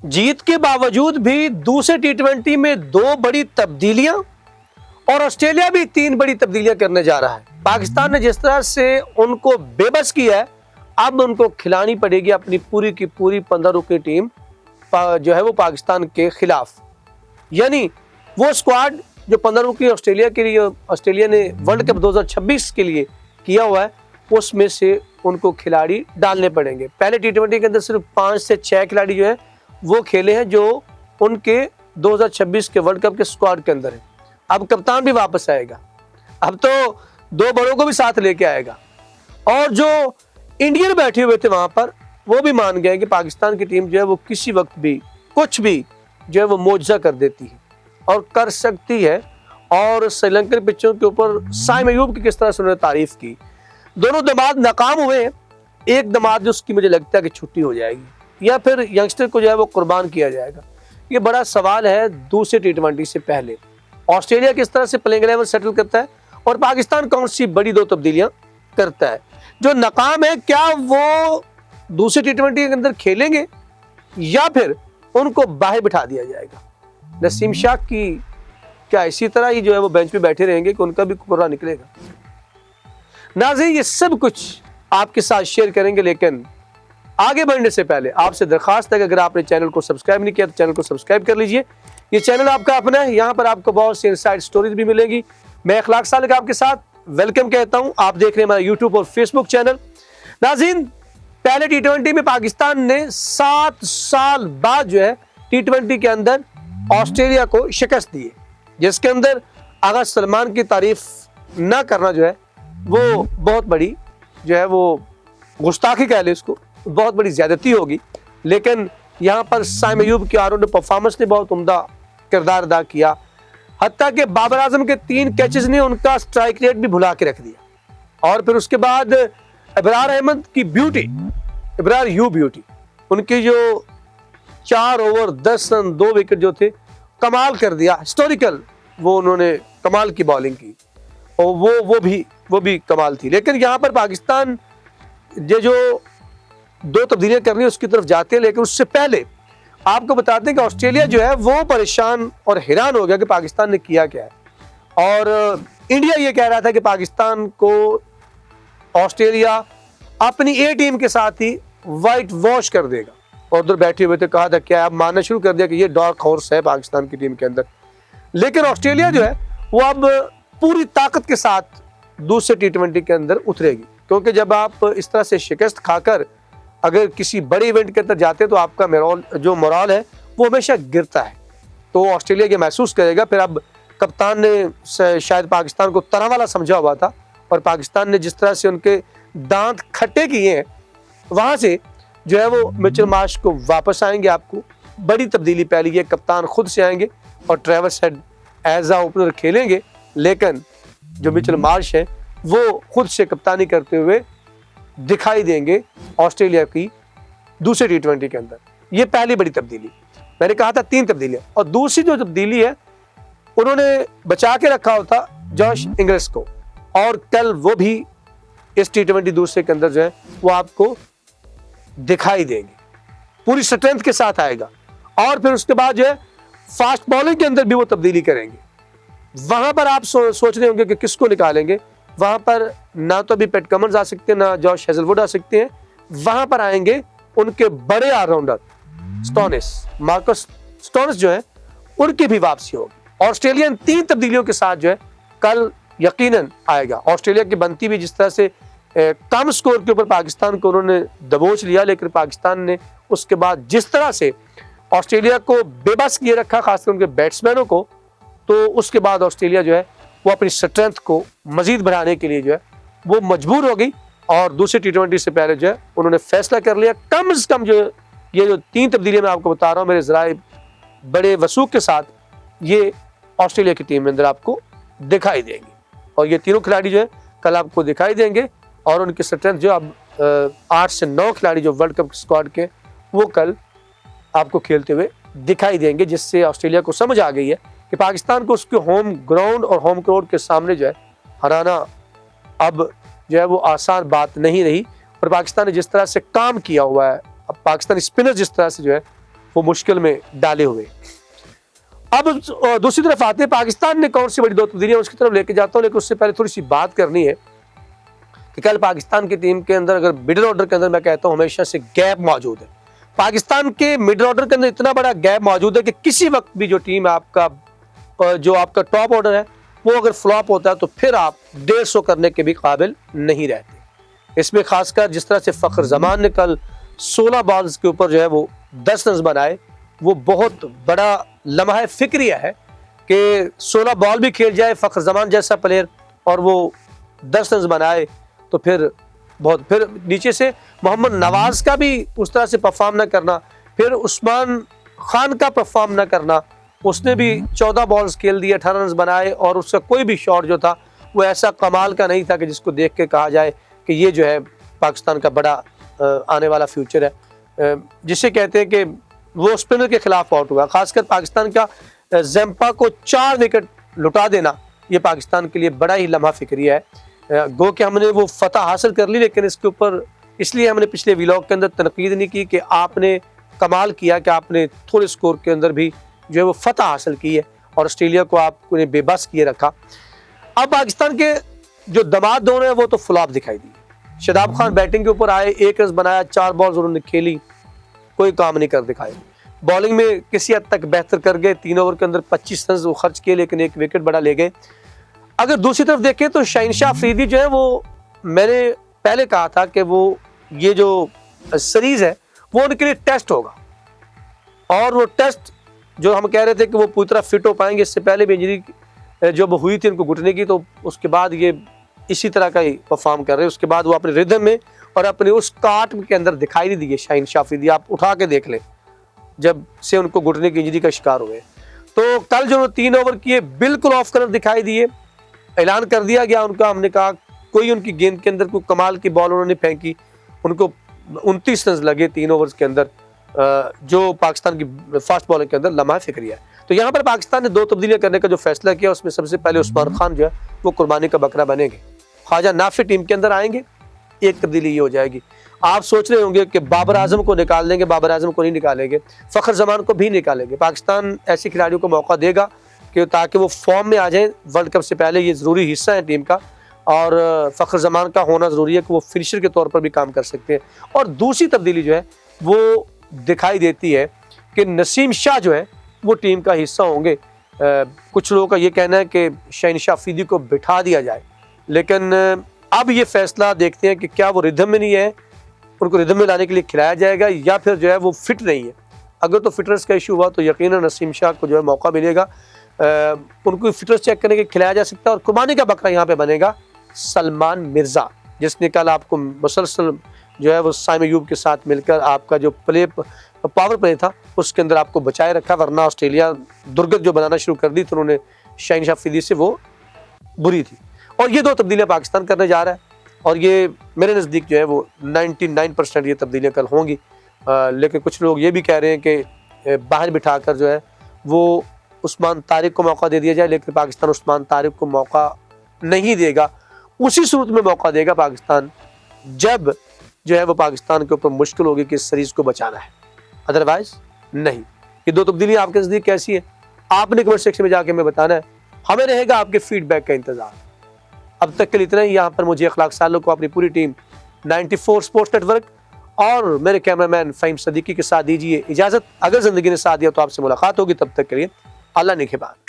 जीत के बावजूद भी दूसरे टी20 में 2 बड़ी तब्दीलियां और ऑस्ट्रेलिया भी 3 बड़ी तब्दीलियां करने जा रहा है। पाकिस्तान ने जिस तरह से उनको बेबस किया है, अब उनको खिलानी पड़ेगी अपनी पूरी की पूरी 15 रुकनी टीम जो है वो पाकिस्तान के खिलाफ। यानी वो स्क्वाड जो 15 रुकनी ऑस्ट्रेलिया के लिए ऑस्ट्रेलिया ने वर्ल्ड कप 2026 के लिए किया हुआ है, उसमें से उनको खिलाड़ी डालने पड़ेंगे। पहले टी20 के अंदर सिर्फ 5 से 6 खिलाड़ी जो है वो खेले हैं, जो उनके 2026 के वर्ल्ड कप के स्क्वाड के अंदर है। अब कप्तान भी वापस आएगा, अब तो 2 बड़ों को भी साथ लेके आएगा, और जो इंडियन बैठे हुए थे वहां पर वो भी मान गए कि पाकिस्तान की टीम जो है वो किसी वक्त भी कुछ भी जो है वो मोजा कर देती है और कर सकती है। और श्रीलंकन पिचों के ऊपर साइम अयूब की किस तरह से उन्होंने तारीफ की। दोनों दमाद नाकाम हुए, एक दमाद उसकी मुझे लगता है कि छुट्टी हो जाएगी या फिर यंगस्टर को जो है वो कुर्बान किया जाएगा। ये बड़ा सवाल है दूसरे टी20 से पहले। ऑस्ट्रेलिया किस तरह से प्लेइंग 11 सेटल करता है और पाकिस्तान कौन सी बड़ी 2 तब्दीलियां करता है। जो नाकाम है, क्या वो दूसरे टी20 के अंदर खेलेंगे या फिर उनको बाहर बिठा दिया जाएगा। नसीम शाह की क्या इसी तरह ही जो है वो बेंच पे बैठे रहेंगे कि उनका भी कुर्रा निकलेगा। नाज़रीन, ये सब कुछ आपके साथ शेयर करेंगे, लेकिन आगे बढ़ने से पहले आपसे दरखास्त है कि अगर आपने चैनल को सब्सक्राइब नहीं किया तो चैनल को सब्सक्राइब कर लीजिए। ये चैनल आपका अपना है, यहाँ पर आपको बहुत सी इनसाइड स्टोरीज भी मिलेगी। मैं इखलाक सालिक आपके साथ वेलकम कहता हूँ। आप देख रहे हैं हमारा यूट्यूब और फेसबुक चैनल। नाज़रीन, पहले टी20 में पाकिस्तान ने 7 साल बाद जो है टी20 के अंदर ऑस्ट्रेलिया को शिकस्त दी है, जिसके अंदर आगा सलमान की तारीफ न करना जो है वो बहुत बड़ी जो है वो गुस्ताखी कह ले, उसको बहुत बड़ी ज्यादती होगी। लेकिन यहाँ पर साइम अयूब की आरों ने परफॉर्मेंस ने बहुत उम्दा किरदार अदा किया। हत्ता कि बाबर आजम के 3 कैचेस ने उनका स्ट्राइक रेट भी भुला के रख दिया। और फिर उसके बाद इब्रार अहमद की ब्यूटी, इब्रार यू ब्यूटी, उनकी जो 4 ओवर 10 रन 2 विकेट जो थे, कमाल कर दिया। हिस्टोरिकल वो उन्होंने कमाल की बॉलिंग की और वो भी कमाल थी। लेकिन यहाँ पर पाकिस्तान जो 2 तब्दीलियां करनी है उसकी तरफ जाते हैं। लेकिन उससे पहले आपको बताते हैं कि ऑस्ट्रेलिया जो है वो परेशान और हैरान हो गया कि पाकिस्तान ने किया क्या है। और इंडिया ये कह रहा था कि पाकिस्तान को ऑस्ट्रेलिया अपनी ए टीम के साथ ही वाइट वॉश कर देगा, और उधर बैठे हुए थे कहा था क्या, अब मानना शुरू कर दिया कि ये डार्क हॉर्स है पाकिस्तान की टीम के अंदर। लेकिन ऑस्ट्रेलिया जो है वो अब पूरी ताकत के साथ दूसरे टी20 के अंदर उतरेगी, क्योंकि जब आप इस तरह से शिकस्त खाकर अगर किसी बड़े इवेंट के अंदर जाते हैं तो आपका मोराल है वो हमेशा गिरता है। तो ऑस्ट्रेलिया ये महसूस करेगा। फिर अब कप्तान ने शायद पाकिस्तान को तरह वाला समझा हुआ था, और पाकिस्तान ने जिस तरह से उनके दांत खट्टे किए हैं, वहाँ से जो है वो मिचेल मार्श को वापस आएंगे। आपको बड़ी तब्दीली पहली ये, कप्तान खुद से आएंगे और ट्रेविस हेड एज आ ओपनर खेलेंगे। लेकिन जो मिचेल मार्श है वो खुद से कप्तानी करते हुए दिखाई देंगे ऑस्ट्रेलिया की दूसरे टी20 के अंदर। ये पहली बड़ी तब्दीली। मैंने कहा था 3 तब्दीलियां, और दूसरी जो तब्दीली है उन्होंने बचा के रखा होता जॉश इंग्लिस को, और कल वो भी इस टी20 दूसरे के अंदर जो है वो आपको दिखाई देंगे, पूरी स्ट्रेंथ के साथ आएगा। और फिर उसके बाद जो है फास्ट बॉलिंग के अंदर भी वो तब्दीली करेंगे। वहां पर आप सोच रहे होंगे कि किसको निकालेंगे। वहां पर ना तो अभी पैट कमिंस आ सकते हैं, ना जॉश हेजलवुड आ सकते हैं। वहां पर आएंगे उनके बड़े ऑलराउंडर स्टोनिस, मार्कस स्टोनिस जो है उनकी भी वापसी होगी। ऑस्ट्रेलिया 3 तब्दीलियों के साथ जो है कल यकीनन आएगा। ऑस्ट्रेलिया की बनती भी जिस तरह से कम स्कोर के ऊपर पाकिस्तान को उन्होंने दबोच लिया, लेकिन पाकिस्तान ने उसके बाद जिस तरह से ऑस्ट्रेलिया को बेबस किए रखा, खासकर उनके बैट्समैनों को, तो उसके बाद ऑस्ट्रेलिया जो है वो अपनी स्ट्रेंथ को मजीद बढ़ाने के लिए जो है वो मजबूर हो गई। और दूसरे टी20 से पहले जो है उन्होंने फैसला कर लिया। कम से कम जो ये जो 3 तब्दीलियां मैं आपको बता रहा हूँ मेरे ज़राए बड़े वसूख के साथ, ये ऑस्ट्रेलिया की टीम में अंदर आपको दिखाई देंगी। और ये तीनों खिलाड़ी जो है कल आपको दिखाई देंगे, और उनकी स्ट्रेंथ जो अब 8 से 9 खिलाड़ी जो वर्ल्ड कप स्क्वाड के, वो कल आपको खेलते हुए दिखाई देंगे। जिससे ऑस्ट्रेलिया को समझ आ गई है कि पाकिस्तान को उसके होम ग्राउंड और होम कोर्ट के सामने जो है हराना अब जो है वो आसान बात नहीं रही। और पाकिस्तान ने जिस तरह से काम किया हुआ है, अब पाकिस्तानी स्पिनर जिस तरह से जो है وہ مشکل میں ڈالے ہوئے۔ اب دوسری طرف آتے ہیں پاکستان نے کون سی بڑی دو تبدیلیاں اس کی طرف لے کے جاتا ہوں، لیکن اس سے پہلے تھوڑی سی بات کرنی ہے کہ کل پاکستان کی ٹیم کے اندر اگر مڈل آرڈر کے اندر میں کہتا ہوں ہمیشہ سے گیپ موجود ہے۔ پاکستان کے مڈل آرڈر کے اندر اتنا بڑا گیپ موجود ہے کہ کسی وقت بھی جو ٹیم آپ کا ٹاپ آرڈر ہے وہ اگر فلاپ ہوتا ہے تو پھر آپ 150 کرنے کے بھی قابل نہیں رہتے۔ اس میں خاص کر جس طرح سے فخر زمان نے کل 16 بالز کے اوپر جو ہے وہ 10 رنز بنائے، وہ بہت بڑا لمحہ فکریہ ہے کہ 16 بال بھی کھیل جائے فخر زمان جیسا پلیئر اور وہ 10 رنز بنائے، تو پھر نیچے سے محمد نواز کا بھی اس طرح سے پرفارم نہ کرنا، پھر عثمان خان کا پرفارم نہ کرنا، اس نے بھی 14 بالز کھیل دیے 18 رنز بنائے اور اس کا کوئی بھی شاٹ جو تھا وہ ایسا کمال کا نہیں تھا کہ جس کو دیکھ کے کہا جائے کہ یہ جو ہے پاکستان کا بڑا آنے والا فیوچر ہے، جسے کہتے ہیں کہ وہ اسپنر کے خلاف آؤٹ ہوا۔ خاص کر پاکستان کا زیمپا کو 4 وکٹ لٹا دینا یہ پاکستان کے لیے بڑا ہی لمحہ فکریہ ہے۔ گو کہ ہم نے وہ فتح حاصل کر لی، لیکن اس کے اوپر اس لیے ہم نے پچھلے ویلاگ کے اندر تنقید نہیں کی کہ آپ نے کمال کیا کہ آپ نے تھوڑے سکور کے اندر بھی جو ہے وہ فتح حاصل کی ہے اور آسٹریلیا کو آپ نے بے بس کیے رکھا۔ اب پاکستان کے جو دماد دونوں ہیں وہ تو فلاپ دکھائی دی۔ شاداب خان بیٹنگ کے اوپر آئے، 1 رنز بنایا، 4 بالز انہوں نے کھیلی، کوئی کام نہیں کر دکھائے۔ بالنگ میں کسی حد تک بہتر کر گئے، 3 اوور کے اندر 25 رنز وہ خرچ کیے لیکن 1 وکٹ بڑا لے گئے۔ اگر دوسری طرف دیکھیں تو شاہین شاہ افریدی جو ہے وہ میں نے پہلے کہا تھا کہ وہ یہ جو سیریز ہے وہ ان کے لیے ٹیسٹ ہوگا، اور وہ ٹیسٹ جو ہم کہہ رہے تھے کہ وہ پوری طرح فٹ ہو پائیں گے، اس سے پہلے بھی انجری جب ہوئی تھی ان کو گھٹنے کی، تو اس کے بعد یہ اسی طرح کا ہی پرفارم کر رہے ہیں۔ اس کے بعد وہ اپنے ردم میں اور اپنے اس کاٹ کے اندر دکھائی نہیں دیے شاہین شاہ افریدی، آپ اٹھا کے دیکھ لیں جب سے ان کو گھٹنے کی انجری کا شکار ہوئے۔ تو کل جو 3 اوور کیے بالکل آف کلر دکھائی دیے، اعلان کر دیا گیا ان کا، ہم نے کہا کوئی ان کی گیند کے اندر کوئی کمال کی بال انہوں نے پھینکی، ان کو 29 رنز لگے 3 اوورز کے اندر، جو پاکستان کی فاسٹ بالنگ کے اندر لمحہ فکریہ ہے۔ تو یہاں پر پاکستان نے 2 تبدیلیاں کرنے کا جو فیصلہ کیا اس میں سب سے پہلے عثمان خان جو ہے وہ قربانی کا بکرا بنیں گے، خواجہ نافع ٹیم کے اندر آئیں گے۔ ایک تبدیلی یہ ہو جائے گی، آپ سوچ رہے ہوں گے کہ بابر اعظم کو نکال دیں گے، بابر اعظم کو نہیں نکالیں گے، فخر زمان کو بھی نکالیں گے۔ پاکستان ایسے کھلاڑیوں کو موقع دے گا کہ تاکہ وہ فارم میں آ جائیں ورلڈ کپ سے پہلے، یہ ضروری حصہ ہے ٹیم کا، اور فخر زمان کا ہونا ضروری ہے کہ وہ فنشر کے طور پر بھی کام کر سکتے ہیں۔ اور دوسری تبدیلی جو ہے وہ دکھائی دیتی ہے کہ نسیم شاہ جو ہے وہ ٹیم کا حصہ ہوں گے۔ کچھ لوگوں کا یہ کہنا ہے کہ شاہین شاہ افریدی کو بٹھا دیا جائے، لیکن اب یہ فیصلہ دیکھتے ہیں کہ کیا وہ ردم میں نہیں ہے، ان کو ردم میں لانے کے لیے کھلایا جائے گا، یا پھر جو ہے وہ فٹ نہیں ہے۔ اگر تو فٹنس کا ایشو ہوا تو یقیناً نسیم شاہ کو جو ہے موقع ملے گا، ان کو فٹنس چیک کرنے کے کھلایا جا سکتا ہے۔ اور قربانی کا بکرا یہاں پہ بنے گا سلمان مرزا، جس نے کل آپ کو مسلسل جو ہے وہ سائم ایوب کے ساتھ مل کر آپ کا جو پاور پلے تھا اس کے اندر آپ کو بچائے رکھا، ورنہ آسٹریلیا درگت جو بنانا شروع کر دی تو انہوں نے شاہین شاہ افریدی سے وہ بری تھی۔ اور یہ 2 تبدیلیاں پاکستان کرنے جا رہا ہے، اور یہ میرے نزدیک جو ہے وہ 99% یہ تبدیلیاں کل ہوں گی۔ لیکن کچھ لوگ یہ بھی کہہ رہے ہیں کہ باہر بٹھا کر جو ہے وہ عثمان طارق کو موقع دے دیا جائے، لیکن پاکستان عثمان طارق کو موقع نہیں دے گا۔ اسی صورت میں موقع دے گا پاکستان جب جو ہے وہ پاکستان کے اوپر مشکل ہوگی کہ اس سیریز کو بچانا ہے، ادروائز نہیں۔ یہ 2 تبدیلیاں آپ کے نزدیک کیسی ہیں؟ آپ نے کمنٹ سیکشن میں جا کے ہمیں بتانا ہے، ہمیں رہے گا آپ کے فیڈ بیک کا انتظار۔ اب تک کے لیے اتنا ہی۔ یہاں پر مجھے اخلاق سالوں کو اپنی پوری ٹیم 94 اسپورٹس نیٹ ورک اور میرے کیمرہ مین فہیم صدیقی کے ساتھ دیجیے اجازت۔ اگر زندگی نے ساتھ دیا تو آپ سے ملاقات ہوگی، تب تک کے لیے اللہ نگہبان۔